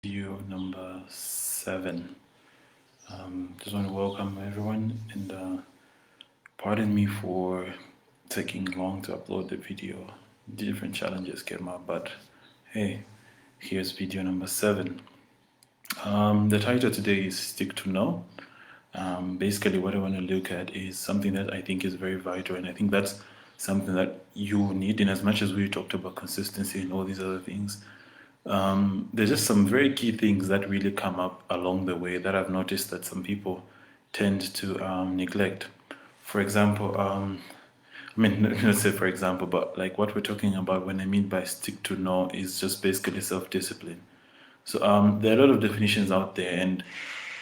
Video number 7. Just want to welcome everyone and pardon me for taking long to upload the video. Different challenges came up, but hey, here's video number 7. The title today is Stick to No. Basically, what I want to look at is something that I think is very vital, and I think that's something that you need. In as much as we talked about consistency and all these other things, there's just some very key things that really come up along the way that I've noticed that some people tend to neglect. For example, I mean, not say for example, but like what we're talking about when I mean by stick to no is just basically self-discipline. So there are a lot of definitions out there, and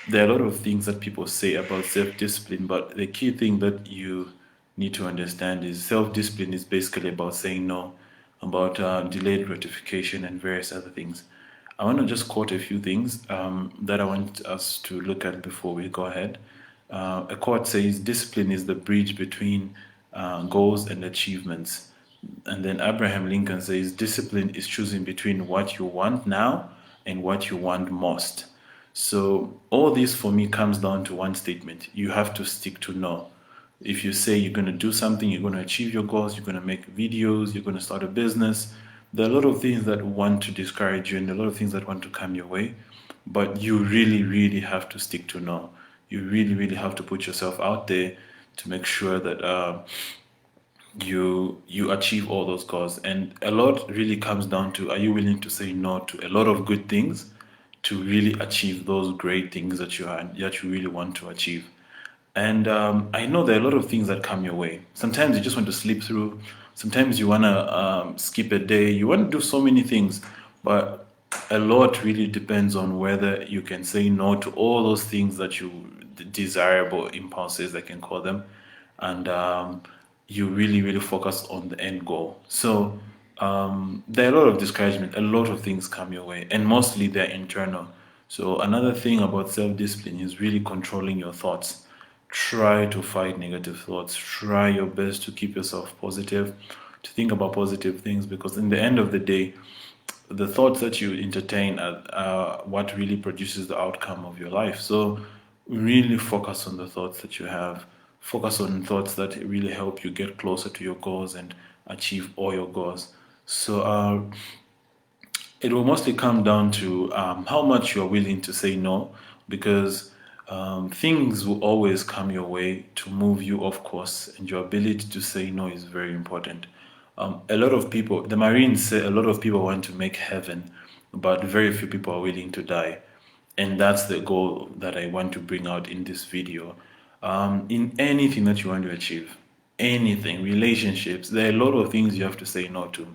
there are a lot of things that people say about self-discipline. But the key thing that you need to understand is self-discipline is basically about saying no, about delayed gratification and various other things. I want to just quote a few things that I want us to look at before we go ahead. A quote says, "Discipline is the bridge between goals and achievements." And then Abraham Lincoln says, "Discipline is choosing between what you want now and what you want most." So all this for me comes down to one statement. You have to stick to no. If you say you're going to do something, you're going to achieve your goals, you're going to make videos, you're going to start a business, there are a lot of things that want to discourage you and a lot of things that want to come your way. But you really, really have to stick to no. You really, really have to put yourself out there to make sure that you achieve all those goals. And a lot really comes down to, are you willing to say no to a lot of good things to really achieve those great things that you really want to achieve? And I know there are a lot of things that come your way. Sometimes you just want to sleep through. Sometimes you want to skip a day. You want to do so many things. But a lot really depends on whether you can say no to all those things that desirable impulses, I can call them. And you really, really focus on the end goal. So there are a lot of discouragement. A lot of things come your way. And mostly they're internal. So another thing about self-discipline is really controlling your thoughts. Try to fight negative thoughts. Try your best to keep yourself positive, to think about positive things, because in the end of the day, the thoughts that you entertain are what really produces the outcome of your life. So really focus on the thoughts that you have. Focus on thoughts that really help you get closer to your goals and achieve all your goals. So it will mostly come down to how much you're willing to say no, because things will always come your way to move you off course, and your ability to say no is very important. A lot of people, the Marines say a lot of people want to make heaven, but very few people are willing to die. And that's the goal that I want to bring out in this video. In anything that you want to achieve, anything, relationships, there are a lot of things you have to say no to.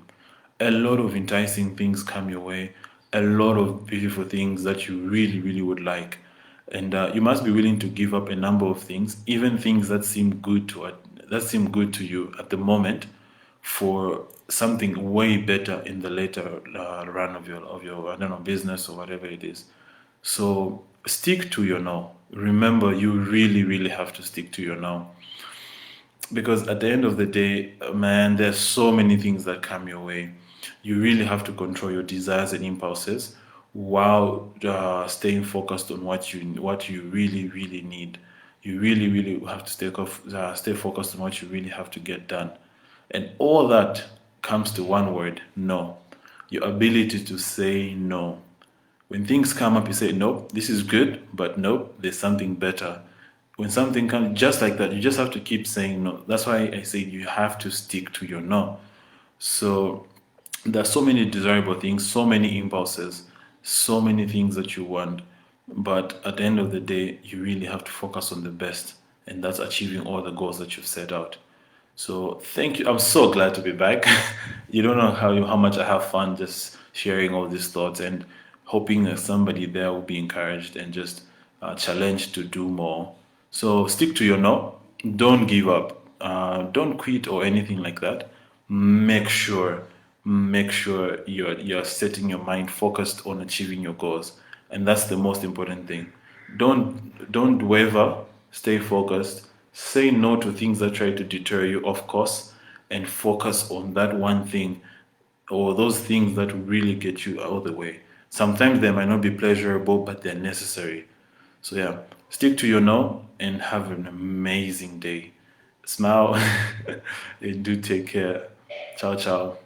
A lot of enticing things come your way, a lot of beautiful things that you really, really would like. And you must be willing to give up a number of things, even things that seem good to you at the moment, for something way better in the later run of your I don't know, business or whatever it is. So stick to your no. Remember, you really, really have to stick to your no, because at the end of the day, man, there's so many things that come your way. You really have to control your desires and impulses while staying focused on what you really, really need. You really, really have to stay focused on what you really have to get done. And all that comes to one word: no. Your ability to say no. When things come up, you say, nope, this is good, but nope, there's something better. When something comes just like that, you just have to keep saying no. That's why I say you have to stick to your no. So there are so many desirable things, so many impulses, so many things that you want. But at the end of the day, you really have to focus on the best, and that's achieving all the goals that you've set out. So thank you. I'm so glad to be back. You don't know how much I have fun just sharing all these thoughts, and hoping that somebody there will be encouraged and just challenged to do more. So stick to your no. Don't give up. Don't quit or anything like that. Make sure, make sure you're setting your mind focused on achieving your goals, and that's the most important thing. Don't waver. Stay focused. Say no to things that try to deter you off course, and focus on that one thing or those things that really get you out of the way. Sometimes they might not be pleasurable, but they're necessary. So yeah, stick to your no and have an amazing day. Smile and do take care. Ciao, ciao.